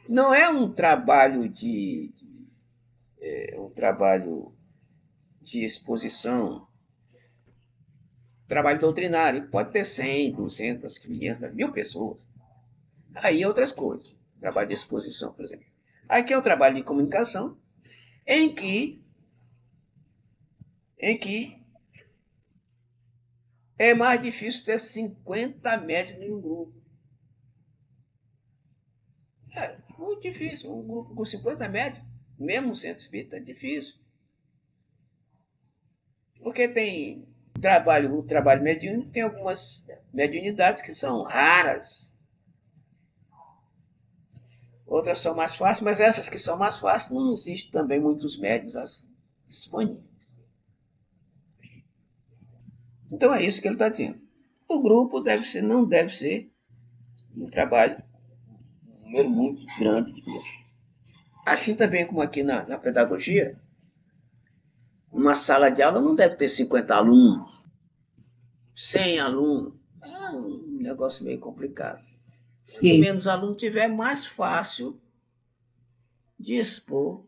S2: Não é um trabalho de exposição, trabalho doutrinário, pode ter 100, 200, 500, 1000 pessoas. Aí é outras coisas. Trabalho de exposição, por exemplo. Aqui é o trabalho de comunicação, em que é mais difícil ter 50 médios em um grupo. É muito difícil. Um grupo com 50 médios, mesmo um centro espírita, é difícil. Porque tem o trabalho mediúnico, tem algumas mediunidades que são raras. Outras são mais fáceis, mas essas que são mais fáceis, não existem também muitos médios disponíveis. Então é isso que ele está dizendo. O grupo não deve ser um trabalho, um número muito grande de pessoas. Assim também como aqui na pedagogia, uma sala de aula não deve ter 50 alunos, 100 alunos. É um negócio meio complicado. Quanto menos aluno tiver, mais fácil de expor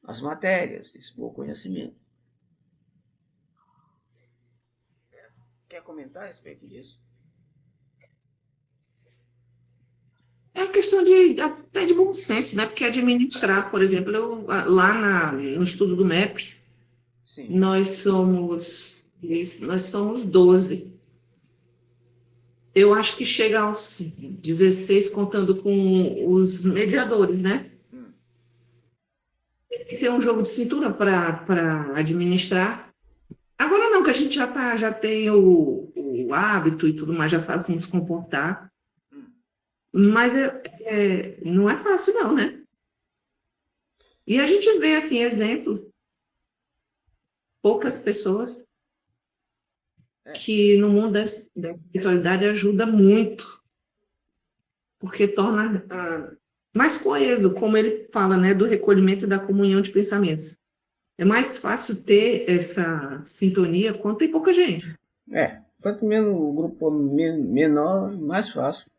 S2: as matérias, expor o conhecimento. Quer comentar a respeito disso?
S1: É questão até de bom senso, né? Porque administrar, por exemplo, lá no estudo do MEP, sim, nós somos 12. Eu acho que chega aos 16, contando com os mediadores, né? Tem que ser um jogo de cintura para administrar. Agora não, que a gente já tem o hábito e tudo mais, já sabe como se comportar. Mas não é fácil não, né? E a gente vê, assim, exemplos, poucas pessoas que no mundo da espiritualidade ajuda muito, porque torna mais coeso, como ele fala, né, do recolhimento e da comunhão de pensamentos. É mais fácil ter essa sintonia quando tem pouca gente.
S2: Quanto menos o grupo menor, mais fácil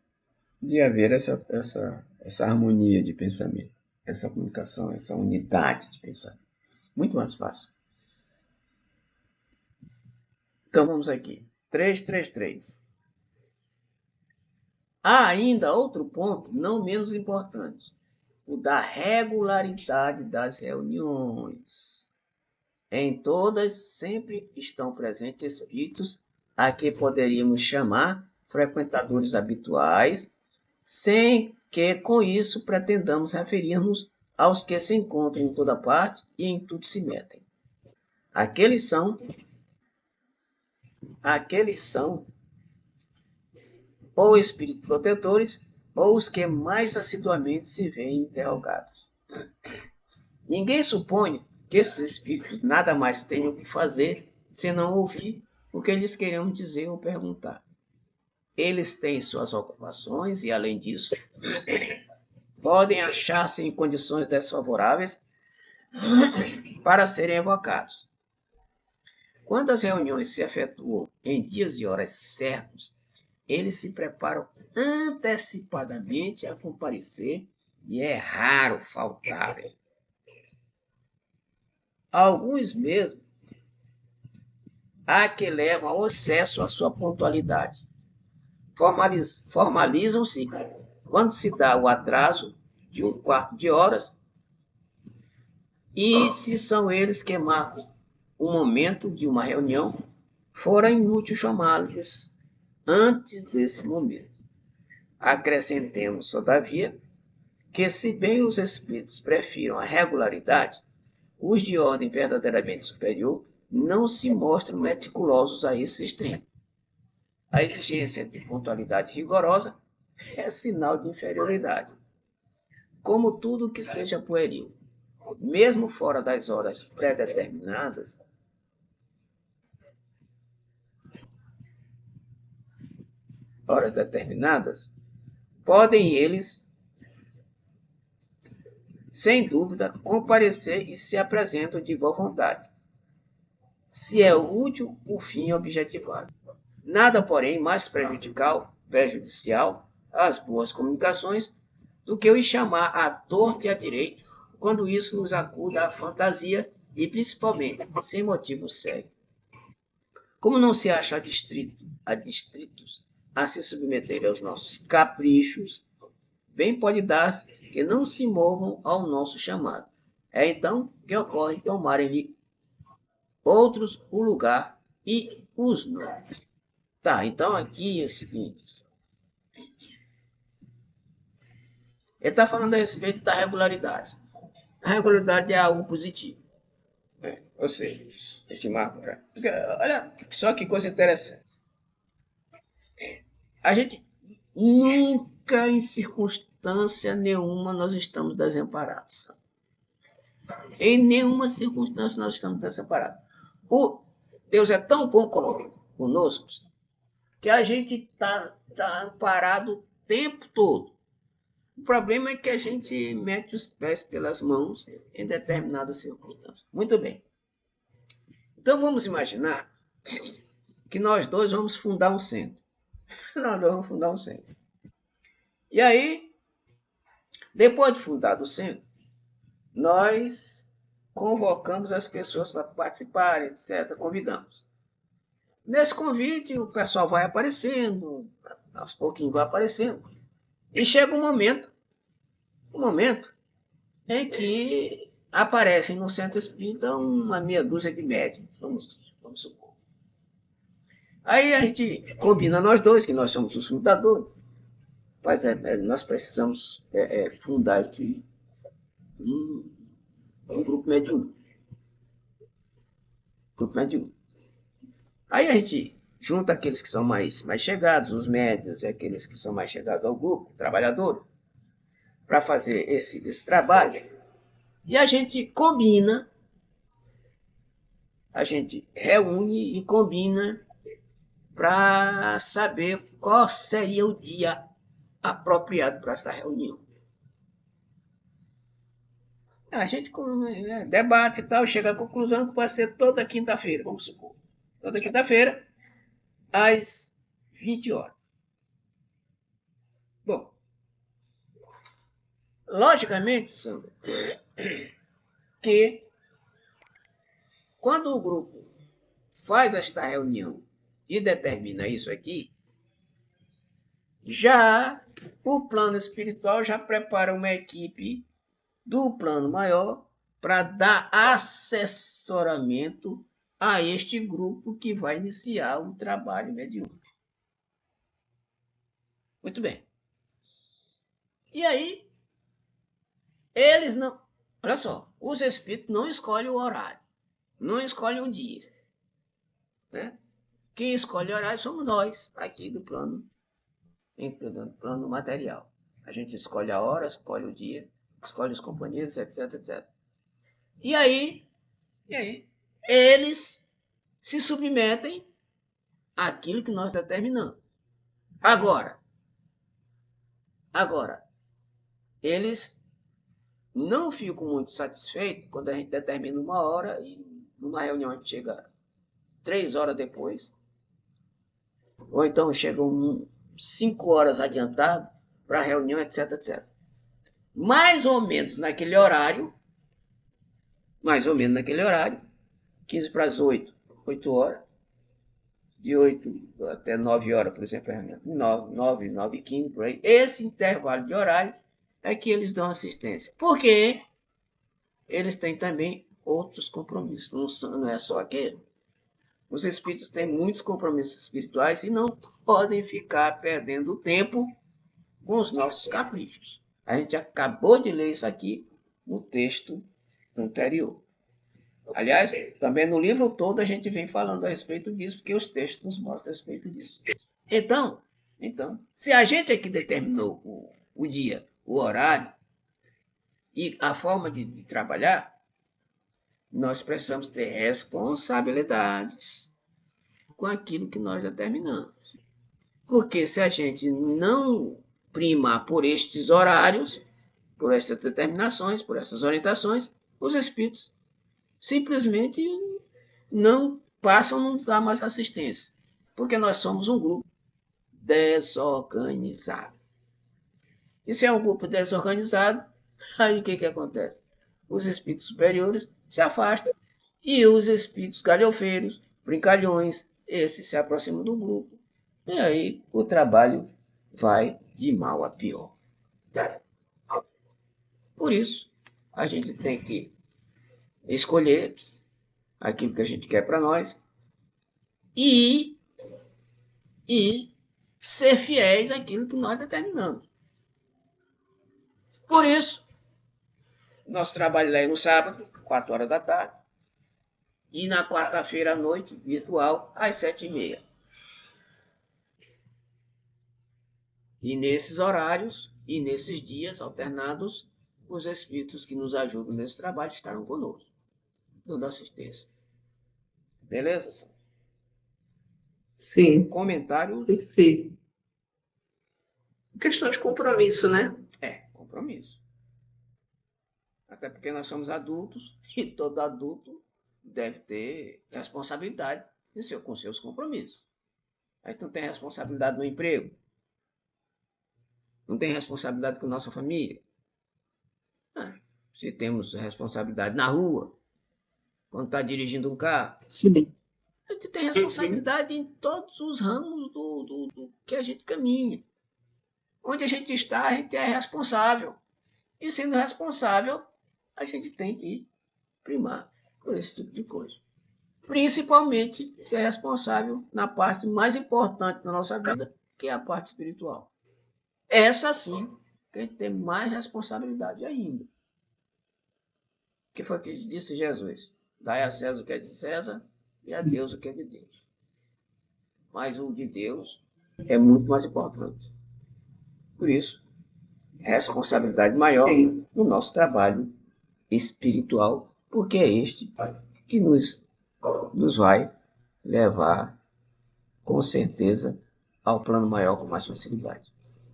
S2: de haver essa harmonia de pensamento, essa comunicação, essa unidade de pensamento. Muito mais fácil. Então vamos aqui. 333. Há ainda outro ponto, não menos importante, o da regularidade das reuniões. Em todas sempre estão presentes espíritos a que poderíamos chamar frequentadores habituais, sem que com isso pretendamos referir-nos aos que se encontram em toda parte e em tudo se metem. Aqueles são ou espíritos protetores ou os que mais assiduamente se veem interrogados. Ninguém supõe que esses espíritos nada mais tenham o que fazer senão ouvir o que lhes queremos dizer ou perguntar. Eles têm suas ocupações e, além disso, podem achar-se em condições desfavoráveis para serem evocados. Quando as reuniões se efetuam em dias e horas certos, eles se preparam antecipadamente a comparecer e é raro faltarem. Alguns mesmo há que levam ao excesso a sua pontualidade. Formalizam-se quando se dá o atraso de um quarto de horas e se são eles que marcam o momento de uma reunião, fora inútil chamá-los antes desse momento. Acrescentemos, todavia, que se bem os espíritos prefiram a regularidade, os de ordem verdadeiramente superior não se mostram meticulosos a esse extremo. A exigência de pontualidade rigorosa é sinal de inferioridade. Como tudo que seja pueril, mesmo fora das horas pré-determinadas, podem eles, sem dúvida, comparecer e se apresentam de boa vontade, se é útil o fim objetivado. Nada, porém, mais prejudicial às boas comunicações do que o chamar à torta e à direita, quando isso nos acuda à fantasia e, principalmente, sem motivo sério. Como não se acha adstritos a se submeter aos nossos caprichos, bem pode dar que não se movam ao nosso chamado. É então que ocorre tomarem-lhe outros o lugar e os nomes. Tá, então aqui é o seguinte. Ele está falando a respeito da regularidade. A regularidade é algo positivo. Ou seja, esse mapa. Olha só que coisa interessante. A gente nunca, em circunstância nenhuma, nós estamos desamparados. Em nenhuma circunstância nós estamos desamparados. Deus é tão bom conosco que a gente está amparado o tempo todo. O problema é que a gente mete os pés pelas mãos em determinadas circunstâncias. Muito bem. Então vamos imaginar que nós dois vamos fundar um centro. E aí, depois de fundado o centro, nós convocamos as pessoas para participarem, etc. Convidamos. Nesse convite, o pessoal vai aparecendo, aos pouquinhos vai aparecendo. E chega um momento em que aparecem no centro espírita uma meia dúzia de médiuns, vamos supor. Aí a gente combina nós dois, que nós somos os fundadores, mas nós precisamos fundar aqui um grupo mediúnico. Aí a gente junta aqueles que são mais chegados, os médios, e aqueles que são mais chegados ao grupo, trabalhador, para fazer esse trabalho. E a gente combina, a gente reúne e combina para saber qual seria o dia apropriado para essa reunião. A gente debate e tal, chega à conclusão que vai ser toda quinta-feira, vamos supor. Toda quinta-feira, às 20 horas. Bom, logicamente, Sandra, que quando o grupo faz esta reunião e determina isso aqui, já o plano espiritual já prepara uma equipe do plano maior para dar assessoramento a este grupo que vai iniciar o trabalho mediúnico. Muito bem. E aí, eles não... Olha só, os espíritos não escolhem o horário, não escolhem o dia. Né? Quem escolhe o horário somos nós, aqui do plano material. A gente escolhe a hora, escolhe o dia, escolhe os companheiros, etc, etc. E aí, eles se submetem àquilo que nós determinamos. Agora, eles não ficam muito satisfeitos quando a gente determina uma hora e numa reunião a gente chega 3 horas depois, ou então chegam 5 horas adiantado para a reunião, etc, etc. Mais ou menos naquele horário, 15 para as 8 horas, de 8 até 9 horas, por exemplo, 9 e 15, por aí. Esse intervalo de horário é que eles dão assistência. Porque eles têm também outros compromissos, não é só aquele. Os espíritos têm muitos compromissos espirituais e não podem ficar perdendo tempo com os nossos caprichos. A gente acabou de ler isso aqui no texto anterior. Aliás, também no livro todo a gente vem falando a respeito disso, porque os textos nos mostram a respeito disso. Então, se a gente aqui determinou o dia, o horário e a forma de trabalhar, nós precisamos ter responsabilidades com aquilo que nós determinamos. Porque se a gente não primar por estes horários, por essas determinações, por essas orientações, os espíritos simplesmente não passam a nos dar mais assistência. Porque nós somos um grupo desorganizado. E se é um grupo desorganizado, aí o que acontece? Os espíritos superiores se afastam e os espíritos galhofeiros, brincalhões, esses se aproximam do grupo. E aí o trabalho vai de mal a pior. Por isso, a gente tem que escolher aquilo que a gente quer para nós e ser fiéis àquilo que nós determinamos. Por isso, nosso trabalho é no sábado, 4 horas da tarde, e na quarta-feira à noite, virtual, às 7h30. E nesses horários e nesses dias alternados, os espíritos que nos ajudam nesse trabalho estarão conosco, dando assistência. Beleza?
S1: Sim.
S2: Comentário?
S1: Perfeito. Questão de compromisso, né?
S2: Compromisso. Até porque nós somos adultos e todo adulto deve ter responsabilidade com seus compromissos. A gente não tem responsabilidade no emprego, não tem responsabilidade com nossa família. Se temos responsabilidade na rua, quando está dirigindo um carro,
S1: Sim.
S2: a gente tem responsabilidade em todos os ramos do que a gente caminha. Onde a gente está, a gente é responsável. E sendo responsável, a gente tem que primar por esse tipo de coisa. Principalmente ser responsável na parte mais importante da nossa vida, que é a parte espiritual. Essa sim, que a gente tem mais responsabilidade ainda. Que foi o que disse Jesus: dai a César o que é de César e a Deus o que é de Deus. Mas o de Deus é muito mais importante. Por isso, responsabilidade maior no nosso trabalho espiritual, porque é este que nos vai levar, com certeza, ao plano maior com mais facilidade,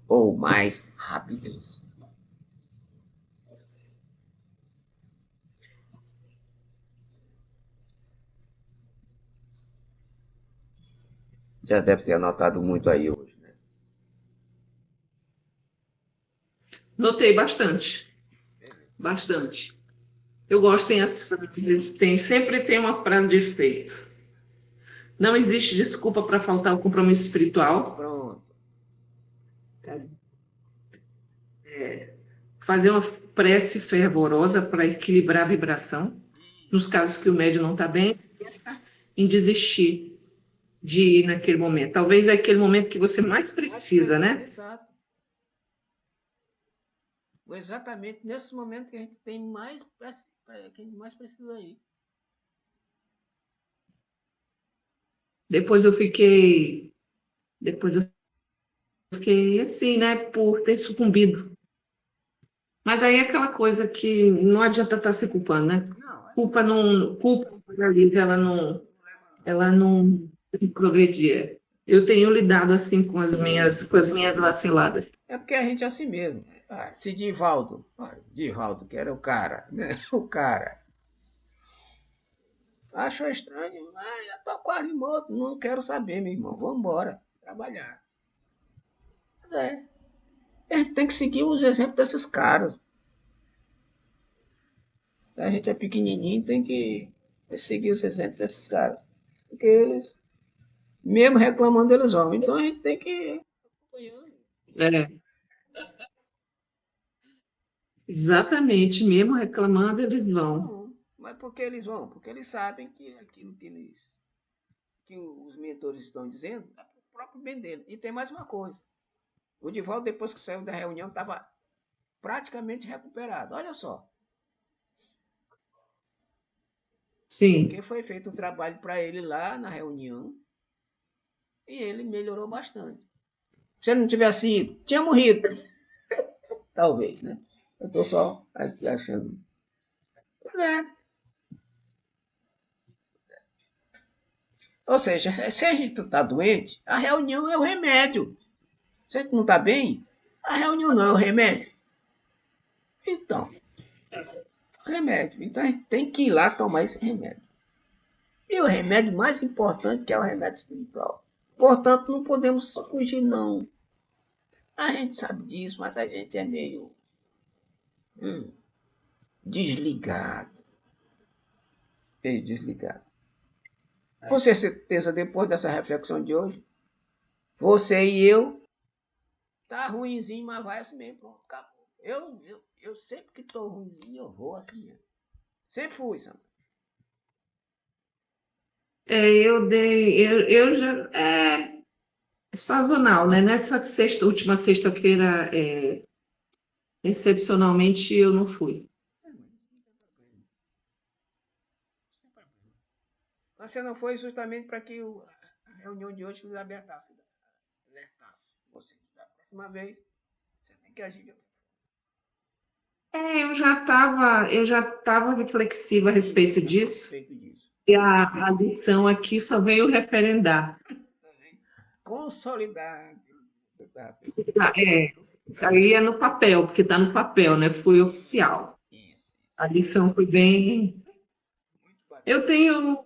S2: ou mais rapidez. Já deve ter anotado muito aí hoje, né?
S1: Notei bastante. Bastante. Eu gosto, sempre tem uma frase de efeito. Não existe desculpa para faltar o compromisso espiritual.
S2: Pronto.
S1: Fazer uma prece fervorosa para equilibrar a vibração. Nos casos que o médium não está bem, em desistir de ir naquele momento. Talvez é aquele momento que você mais precisa, né?
S2: Exato. Exatamente nesse momento que a gente tem mais, que a gente mais precisa ir.
S1: Depois eu fiquei assim, né, por ter sucumbido. Mas aí é aquela coisa que não adianta estar se culpando, né? Culpa paralisa, ela não progredia. Eu tenho lidado assim com as minhas vaciladas.
S2: É porque a gente é assim mesmo. Se Divaldo, que era o cara, né? O cara achou estranho, já tô quase morto, não quero saber, meu irmão, vamos embora trabalhar. A gente tem que seguir os exemplos desses caras. A gente é pequenininho, tem que seguir os exemplos desses caras. Porque eles, mesmo reclamando, eles vão. Então a gente tem que ir acompanhando.
S1: Exatamente, mesmo reclamando, eles vão.
S2: Não, mas por que eles vão? Porque eles sabem que aquilo que os mentores estão dizendo é para o próprio bem deles. E tem mais uma coisa. O Divaldo, depois que saiu da reunião, estava praticamente recuperado. Olha só.
S1: Sim.
S2: Porque foi feito um trabalho para ele lá na reunião e ele melhorou bastante. Se ele não tivesse ido, tinha morrido. Talvez, né? Eu estou só aqui achando. É. Ou seja, se a gente está doente, a reunião é o remédio. Se a gente não está bem, a reunião não é o remédio. Então, remédio. Então a gente tem que ir lá tomar esse remédio. E o remédio mais importante que é o remédio espiritual. Portanto, não podemos fugir, não. A gente sabe disso, mas a gente é meio desligado. Meio desligado. Com certeza, depois dessa reflexão de hoje, você e eu, tá ruinzinho, mas vai assim mesmo, pronto, acabou. Eu sempre que tô ruinzinho, eu vou assim mesmo. Sempre fui, Sandra.
S1: Eu já, sazonal, né? Nessa última sexta-feira, excepcionalmente, eu não fui.
S2: Você não foi justamente para que a reunião de hoje alertasse você. Da próxima vez, você tem que agir.
S1: Eu já estava reflexiva a respeito disso. E a lição aqui só veio referendar.
S2: Consolidar.
S1: Aí é no papel, porque está no papel, né? Foi oficial. A lição foi bem. Eu tenho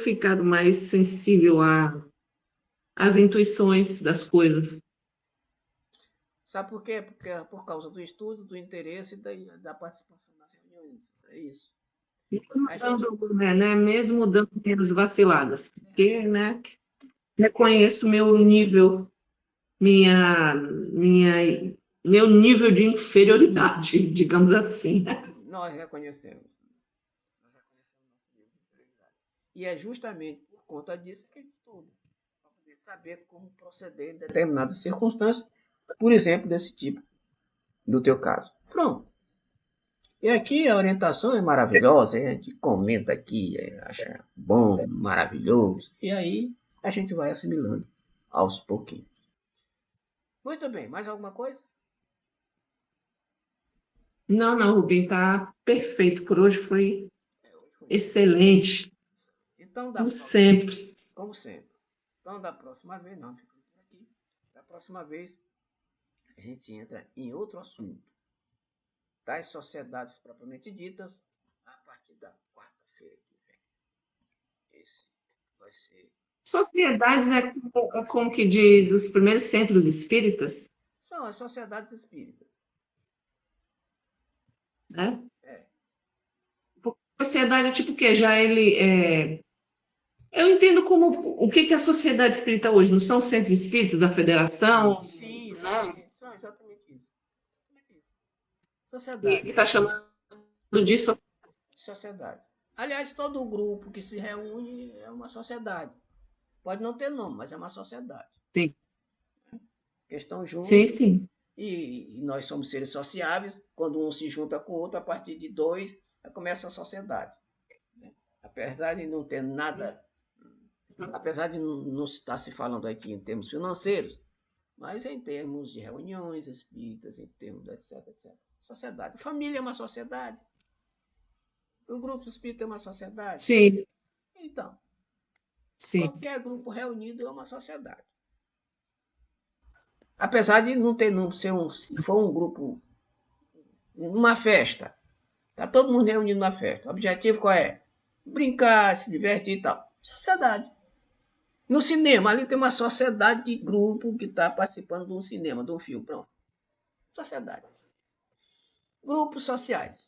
S1: ficado mais sensível às intuições das coisas.
S2: Sabe por quê? Porque é por causa do estudo, do interesse e da participação nas reuniões. É isso.
S1: Mesmo dando menos vaciladas. Porque, né? Reconheço meu nível, meu nível de inferioridade, digamos assim.
S2: Nós reconhecemos. E é justamente por conta disso que a gente estuda. Para poder saber como proceder em determinadas circunstâncias, por exemplo, desse tipo, do teu caso. Pronto. E aqui a orientação é maravilhosa, a gente comenta aqui, acha bom, maravilhoso, e aí a gente vai assimilando aos pouquinhos. Muito bem, mais alguma coisa?
S1: Não, Rubem, está perfeito. Por hoje foi excelente.
S2: Então,
S1: sempre.
S2: Como sempre. Então, da próxima vez, não, fica por aqui. Da próxima vez, a gente entra em outro assunto. Das sociedades propriamente ditas, a partir da quarta-feira que vem. Esse vai ser...
S1: Sociedades é como que diz os primeiros centros espíritas?
S2: São as sociedades espíritas.
S1: Né? Sociedade é tipo o quê? Eu entendo como o que é a sociedade espírita hoje. Não são centros espíritas da federação?
S2: Sim, são exatamente isso.
S1: Sociedade. E está chamando disso
S2: sociedade. Aliás, todo grupo que se reúne é uma sociedade. Pode não ter nome, mas é uma sociedade.
S1: Sim.
S2: Que estão juntos.
S1: Sim.
S2: E nós somos seres sociáveis. Quando um se junta com o outro, a partir de dois, começa a sociedade. Apesar de não ter nada, apesar de não estar se falando aqui em termos financeiros, mas em termos de reuniões espíritas, em termos de etc. Sociedade. Família é uma sociedade. O grupo espírita é uma sociedade.
S1: Sim.
S2: Então, qualquer grupo reunido é uma sociedade. Apesar de não ter, se for um grupo, numa festa, está todo mundo reunido na festa. O objetivo qual é? Brincar, se divertir e tal. Sociedade. No cinema, ali tem uma sociedade de grupo que está participando de um cinema, de um filme. Pronto. Sociedade. Grupos sociais.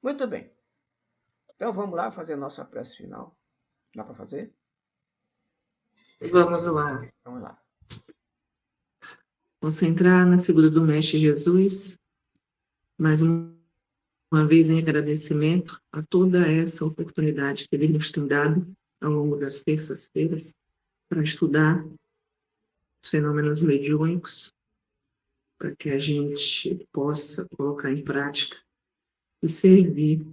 S2: Muito bem. Então vamos lá fazer nossa prece final. Dá para fazer?
S1: Vamos lá.
S2: Vamos lá.
S1: Concentrar na figura do Mestre Jesus. Mais uma vez em agradecimento a toda essa oportunidade que ele nos tem dado ao longo das terças-feiras para estudar fenômenos mediúnicos, para que a gente possa colocar em prática e servir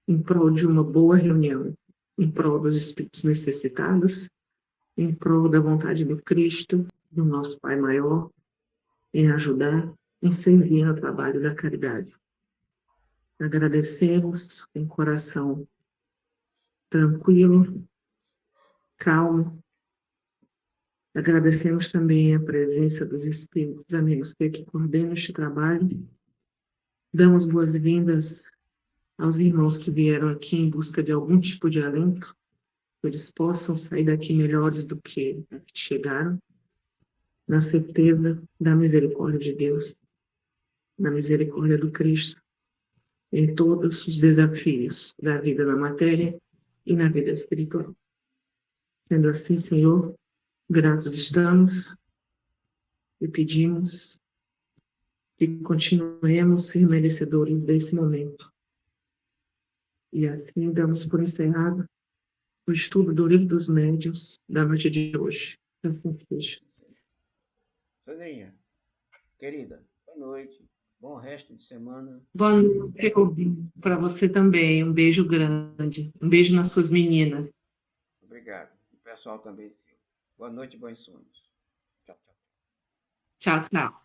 S1: em prol de uma boa reunião, em prol dos espíritos necessitados, em prol da vontade do Cristo, do nosso Pai Maior, em ajudar, em servir no trabalho da caridade. Agradecemos com coração tranquilo, calmo. Agradecemos também a presença dos espíritos amigos que aqui coordenam este trabalho. Damos boas-vindas aos irmãos que vieram aqui em busca de algum tipo de alento, que eles possam sair daqui melhores do que chegaram, na certeza da misericórdia de Deus, na misericórdia do Cristo, em todos os desafios da vida na matéria e na vida espiritual. Sendo assim, Senhor, gratos estamos e pedimos que continuemos ser merecedores desse momento. E assim damos por encerrado o estudo do Livro dos Médiuns da noite de hoje. Assim seja.
S2: Soninha, querida, boa noite, bom resto de semana.
S1: Boa noite, Robinho. Para você também. Um beijo grande. Um beijo nas suas meninas.
S2: Obrigado. O pessoal também. Boa noite e bons sonhos. Tchau, tchau.
S1: Tchau, tchau.